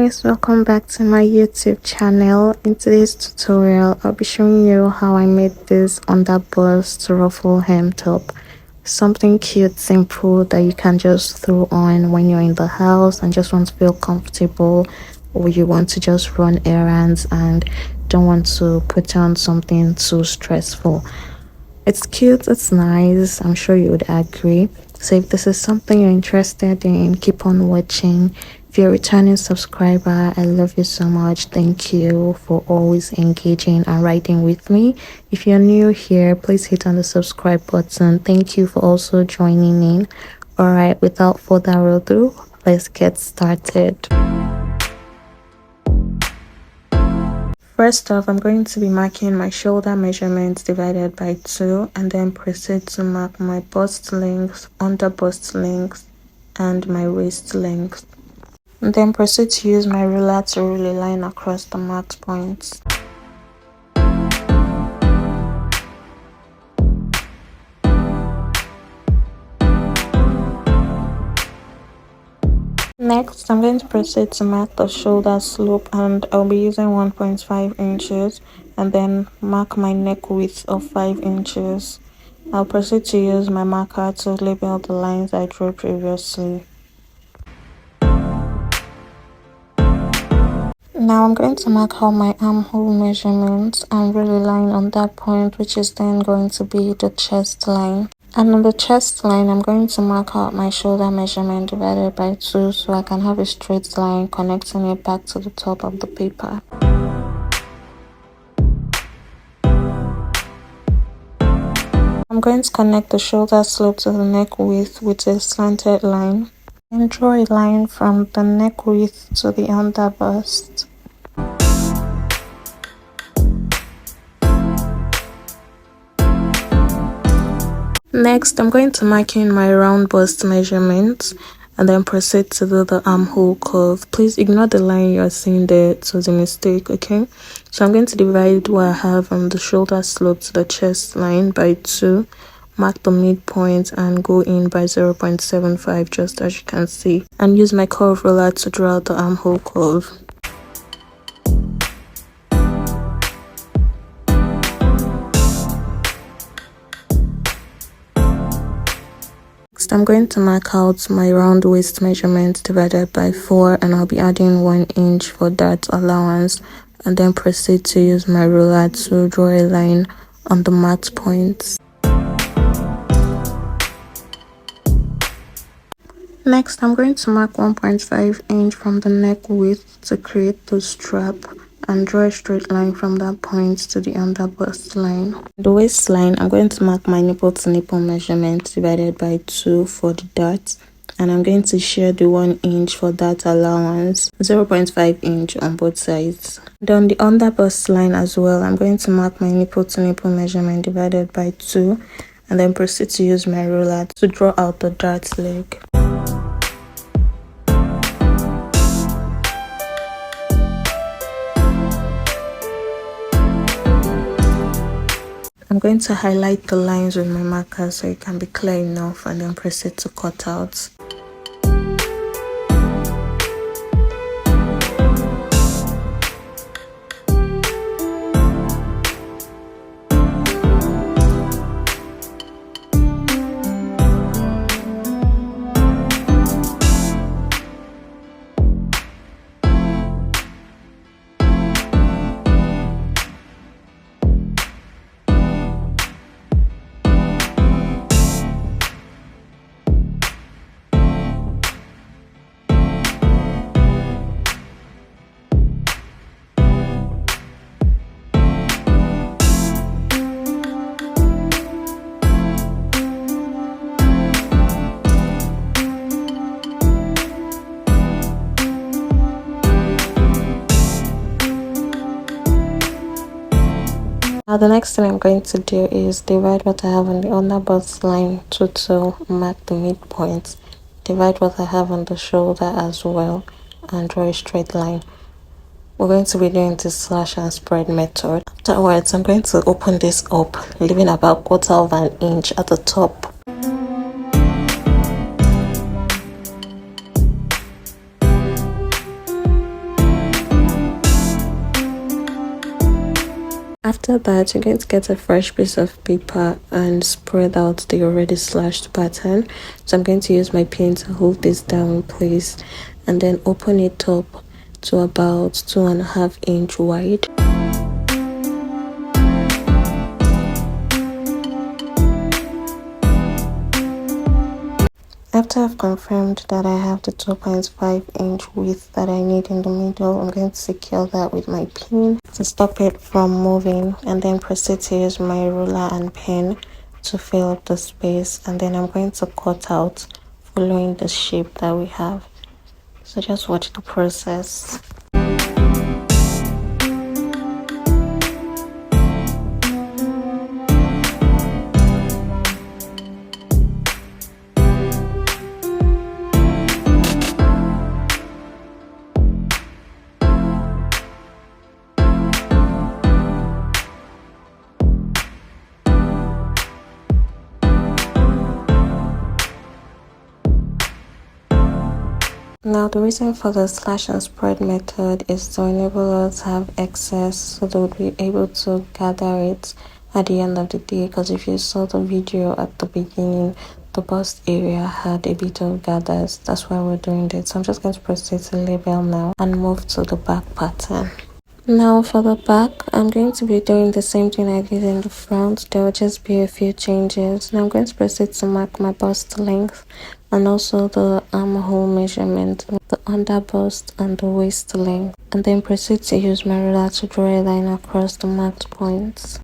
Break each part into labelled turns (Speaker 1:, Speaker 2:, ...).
Speaker 1: guys, welcome back to my YouTube channel. In today's tutorial, I'll be showing you how I made this underbust ruffle hem top. Something cute, simple that you can just throw on when you're in the house and just want to feel comfortable, or you want to just run errands and don't want to put on something too stressful. It's cute, it's nice, I'm sure you would agree. So if this is something you're interested in, keep on watching. If you're a returning subscriber, I love you so much. Thank you for always engaging and riding with me. If you're new here, please hit on the subscribe button. Thank you for also joining in. Alright, without further ado, let's get started. First off, I'm going to be marking my shoulder measurements divided by 2 and then proceed to mark my bust length, under bust length, and my waist length. And then proceed to use my ruler to rule a line across the marked points. Next, I'm going to proceed to mark the shoulder slope, and I'll be using 1.5 inches and then mark my neck width of 5 inches. I'll proceed to use my marker to label the lines I drew previously. Now I'm going to mark out my armhole measurements and rule a line on that point, which is then going to be the chest line. And on the chest line, I'm going to mark out my shoulder measurement divided by 2 so I can have a straight line connecting it back to the top of the paper. I'm going to connect the shoulder slope to the neck width with a slanted line and draw a line from the neck width to the underbust. Next, I'm going to mark in my round bust measurements and then proceed to do the armhole curve. Please ignore the line you're seeing there, it was a mistake, okay? So I'm going to divide what I have from the shoulder slope to the chest line by 2, mark the midpoint and go in by 0.75 just as you can see, and use my curve ruler to draw out the armhole curve. Next, I'm going to mark out my round waist measurement divided by 4 and I'll be adding 1 inch for that allowance, and then proceed to use my ruler to draw a line on the marked points. Next, I'm going to mark 1.5 inch from the neck width to create the strap and draw a straight line from that point to the underbust line. The waistline, I'm going to mark my nipple to nipple measurement divided by 2 for the dart, and I'm going to share the 1 inch for that allowance, 0.5 inch on both sides. Then the underbust line as well, I'm going to mark my nipple to nipple measurement divided by 2 and then proceed to use my ruler to draw out the dart leg. I'm going to highlight the lines with my marker so it can be clear enough and then proceed to cut out. Now the next thing I'm going to do is divide what I have on the underbust line to mark the midpoint, divide what I have on the shoulder as well, and draw a straight line. We're going to be doing this slash and spread method. Afterwards, I'm going to open this up, leaving about 1/4 of an inch at the top. After that, you're going to get a fresh piece of paper and spread out the already slashed pattern. So I'm going to use my pin to hold this down in place and then open it up to about 2.5 inch wide. After I've confirmed that I have the 2.5 inch width that I need in the middle, I'm going to secure that with my pin to stop it from moving, and then proceed to use my ruler and pen to fill up the space, and then I'm going to cut out following the shape that we have. So just watch the process. Now the reason for the slash and spread method is to enable us to have excess so that we'll be able to gather it at the end of the day, because if you saw the video at the beginning, the bust area had a bit of gathers. That's why we're doing this. So I'm just going to proceed to label now and move to the back pattern. Now for the back, I'm going to be doing the same thing I did in the front. There will just be a few changes. Now I'm going to proceed to mark my bust length and also the armhole measurement, the underbust and the waist length, and then proceed to use my ruler to draw a line across the marked points.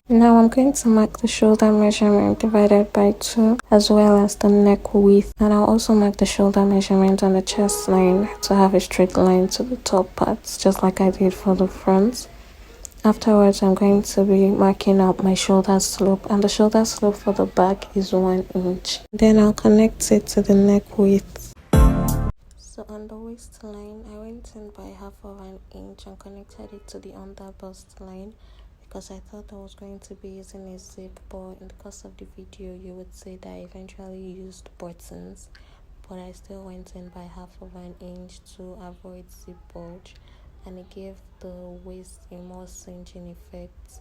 Speaker 1: Now I'm going to mark the shoulder measurement divided by 2 as well as the neck width, and I'll also mark the shoulder measurement on the chest line to have a straight line to the top parts, just like I did for the front. Afterwards, I'm going to be marking out my shoulder slope, and the shoulder slope for the back is 1 inch. Then I'll connect it to the neck width. So on the waistline, I went in by 1/2 inch and connected it to the underbust line, because I thought I was going to be using a zip, but in the course of the video you would say that I eventually used buttons, but I still went in by 1/2 inch to avoid zip bulge, and it gave the waist a more cinching effect.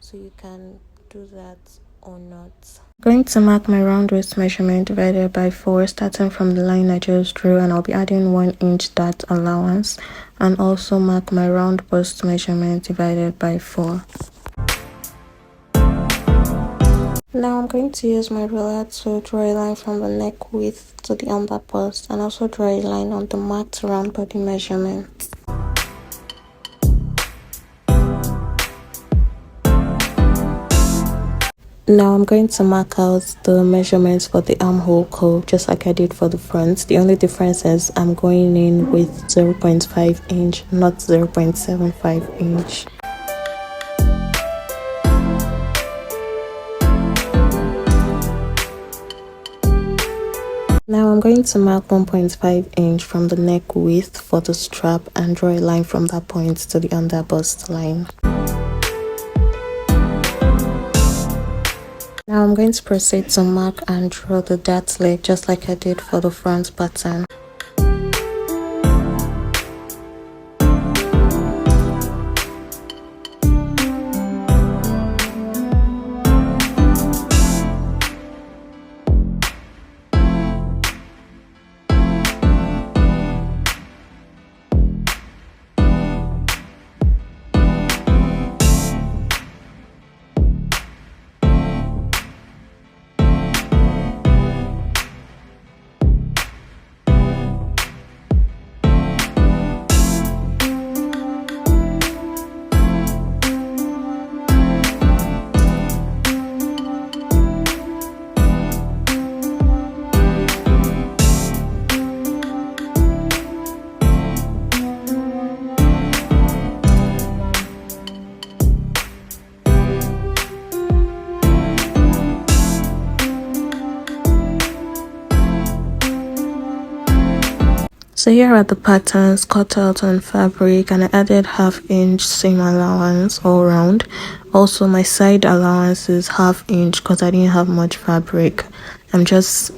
Speaker 1: So you can do that or not. I'm going to mark my round waist measurement divided by 4, starting from the line I just drew, and I'll be adding 1 inch dart allowance, and also mark my round bust measurement divided by 4. Now I'm going to use my ruler to draw a line from the neck width to the under bust, and also draw a line on the marked round body measurement. Now I'm going to mark out the measurements for the armhole curve just like I did for the front. The only difference is I'm going in with 0.5 inch, not 0.75 inch. Now I'm going to mark 1.5 inch from the neck width for the strap and draw a line from that point to the under bust line. Now I'm going to proceed to mark and draw the dart leg just like I did for the front pattern. So here are the patterns cut out on fabric, and I added 1/2 inch seam allowance all round. Also my side allowance is 1/2 inch because I didn't have much fabric. I'm just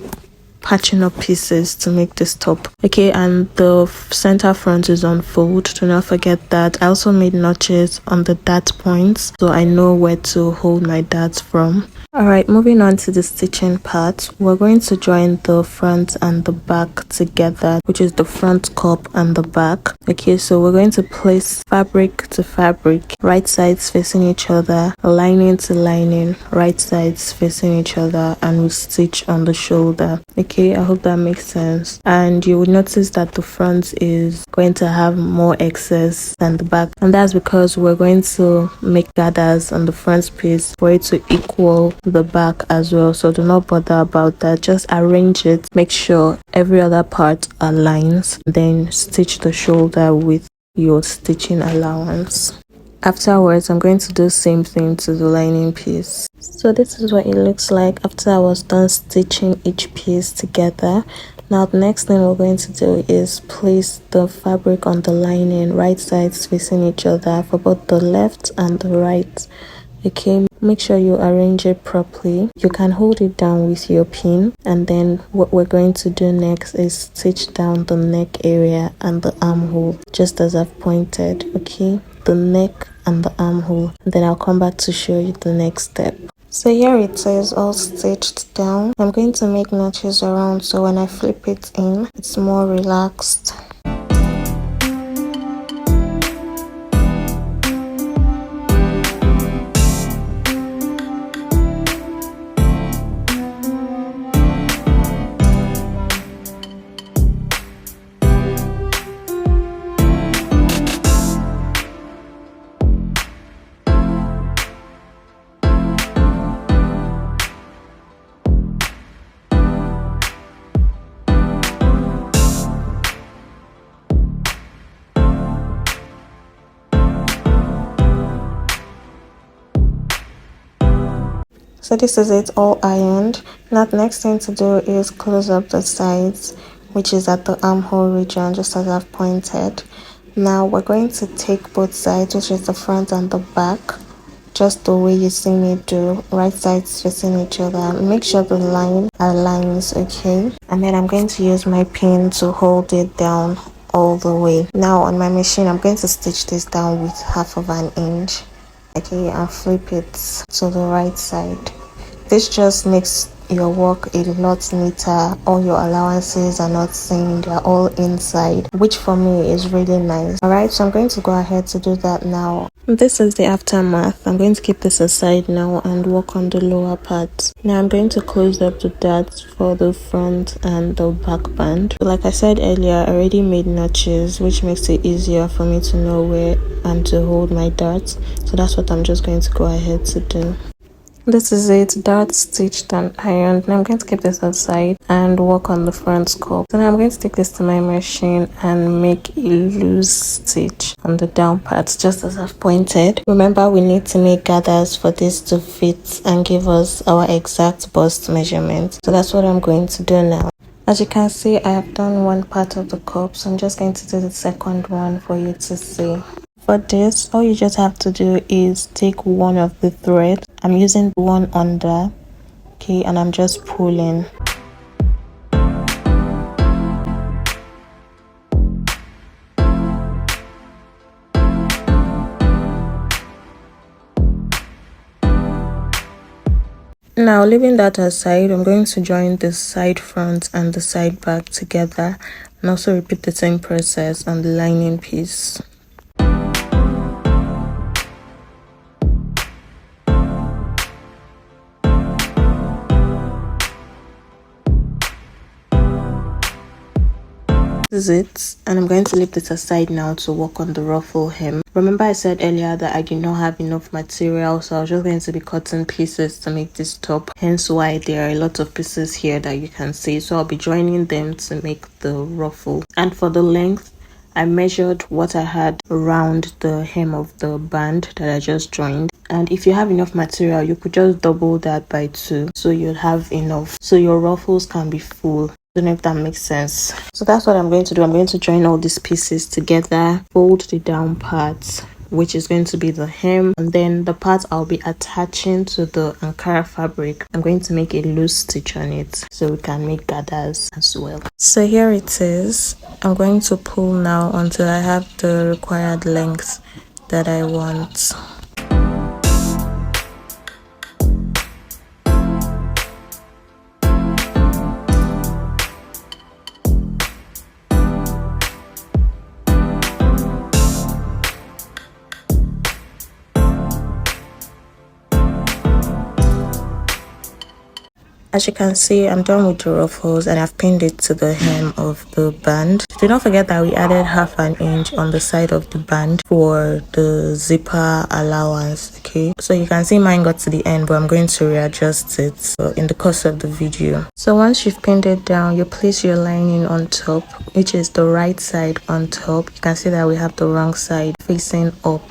Speaker 1: patching up pieces to make this top. Okay, and the center front is on fold. Do not forget that. I also made notches on the dart points so I know where to hold my darts from. Alright, moving on to the stitching part, we're going to join the front and the back together, which is the front cup and the back. Okay, so we're going to place fabric to fabric, right sides facing each other, lining to lining, right sides facing each other, and we stitch on the shoulder. Okay, I hope that makes sense. And you will notice that the front is going to have more excess than the back, and that's because we're going to make gathers on the front piece for it to equal the back as well. So do not bother about that, just arrange it, make sure every other part aligns, then stitch the shoulder with your stitching allowance. Afterwards, I'm going to do the same thing to the lining piece. So this is what it looks like after I was done stitching each piece together. Now the next thing we're going to do is place the fabric on the lining, right sides facing each other for both the left and the right. Okay, make sure you arrange it properly. You can hold it down with your pin, and then what we're going to do next is stitch down the neck area and the armhole, just as I've pointed. Okay, the neck and the armhole, and then I'll come back to show you the next step. So here it is all stitched down. I'm going to make notches around so when I flip it in, it's more relaxed. So this is it all ironed. Now the next thing to do is close up the sides, which is at the armhole region, just as I've pointed. Now we're going to take both sides, which is the front and the back, just the way you see me do, right sides facing each other. Make sure the line aligns, okay? And then I'm going to use my pin to hold it down all the way. Now on my machine, I'm going to stitch this down with 1/2 inch. Okay, and flip it to the right side. This just makes your work a lot neater. All your allowances are not seen, they're all inside, which for me is really nice. Alright, so I'm going to go ahead to do that now. This is the aftermath. I'm going to keep this aside now and work on the lower part. Now I'm going to close up the darts for the front and the back band. Like I said earlier, I already made notches, which makes it easier for me to know where and to hold my darts. So that's what I'm just going to go ahead to do. This is it, dart stitched and ironed. Now I'm going to keep this aside and work on the front scope. So now I'm going to take this to my machine and make a loose stitch on the down part, just as I've pointed. Remember, we need to make gathers for this to fit and give us our exact bust measurement. So that's what I'm going to do now. As you can see, I have done one part of the cup, so I'm just going to do the second one for you to see. For this, all you just have to do is take one of the threads. I'm using one under, okay, and I'm just pulling. Now, leaving that aside, I'm going to join the side front and the side back together, and also repeat the same process on the lining piece. This is it, and I'm going to leave this aside now to work on the ruffle hem. Remember, I said earlier that I did not have enough material, so I was just going to be cutting pieces to make this top, hence why there are a lot of pieces here that you can see. So I'll be joining them to make the ruffle. And for the length, I measured what I had around the hem of the band that I just joined. And if you have enough material, you could just double that by 2, so you'll have enough, so your ruffles can be full. Don't know if that makes sense. So that's what I'm going to do. I'm going to join all these pieces together, fold the down parts, which is going to be the hem, and then the part I'll be attaching to the Ankara fabric, I'm going to make a loose stitch on it so we can make gathers as well. So here it is. I'm going to pull now until I have the required length that I want. As you can see, I'm done with the ruffles and I've pinned it to the hem of the band. Do not forget that we added 1/2 inch on the side of the band for the zipper allowance, okay? So you can see mine got to the end, but I'm going to readjust it in the course of the video. So once you've pinned it down, you place your lining on top, which is the right side on top. You can see that we have the wrong side facing up,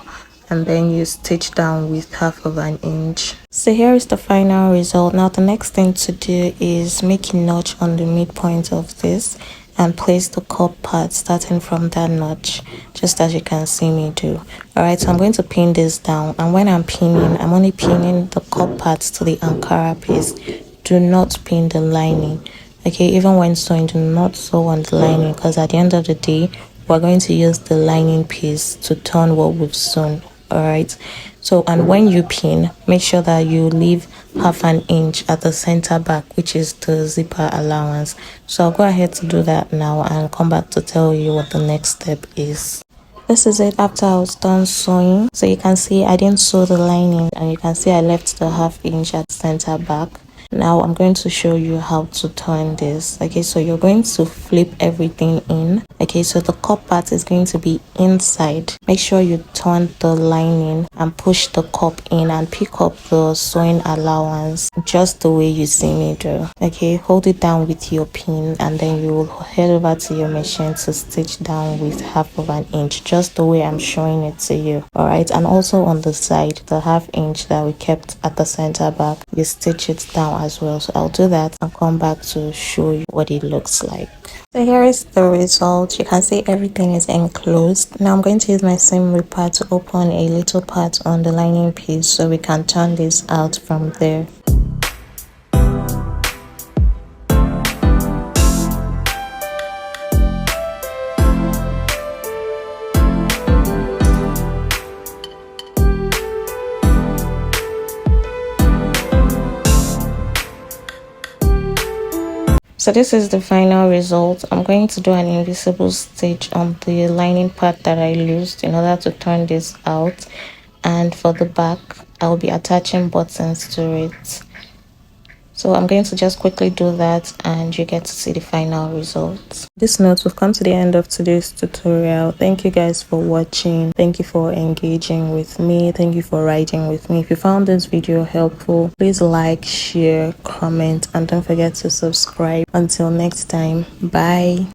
Speaker 1: and then you stitch down with 1/2 inch. So here is the final result. Now the next thing to do is make a notch on the midpoint of this and place the cup part starting from that notch, just as you can see me do. Alright, so I'm going to pin this down, and when I'm pinning, I'm only pinning the cup parts to the Ankara piece. Do not pin the lining, okay? Even when sewing, do not sew on the lining, because at the end of the day we're going to use the lining piece to turn what we've sewn. Alright, so and when you pin, make sure that you leave 1/2 inch at the center back, which is the zipper allowance. So I'll go ahead to do that now and come back to tell you what the next step is. This is it after I was done sewing. So you can see I didn't sew the lining, and you can see I left the 1/2 inch at the center back. Now I'm going to show you how to turn this. Okay, so you're going to flip everything in. Okay, so the cup part is going to be inside. Make sure you turn the lining and push the cup in and pick up the sewing allowance just the way you see me do. Okay, hold it down with your pin, and then you will head over to your machine to stitch down with 1/2 inch, just the way I'm showing it to you. Alright, and also on the side, the 1/2 inch that we kept at the center back, you stitch it down as well. So I'll do that and come back to show you what it looks like. So here is the result. You can see everything is enclosed. Now I'm going to use my seam ripper to open a little part on the lining piece so we can turn this out from there. So this is the final result. I'm going to do an invisible stitch on the lining part that I loosed in order to turn this out, and for the back I'll be attaching buttons to it. So I'm going to just quickly do that and you get to see the final result. This note, we've come to the end of today's tutorial. Thank you guys for watching. Thank you for engaging with me. Thank you for writing with me. If you found this video helpful, please like, share, comment, and don't forget to subscribe. Until next time, bye.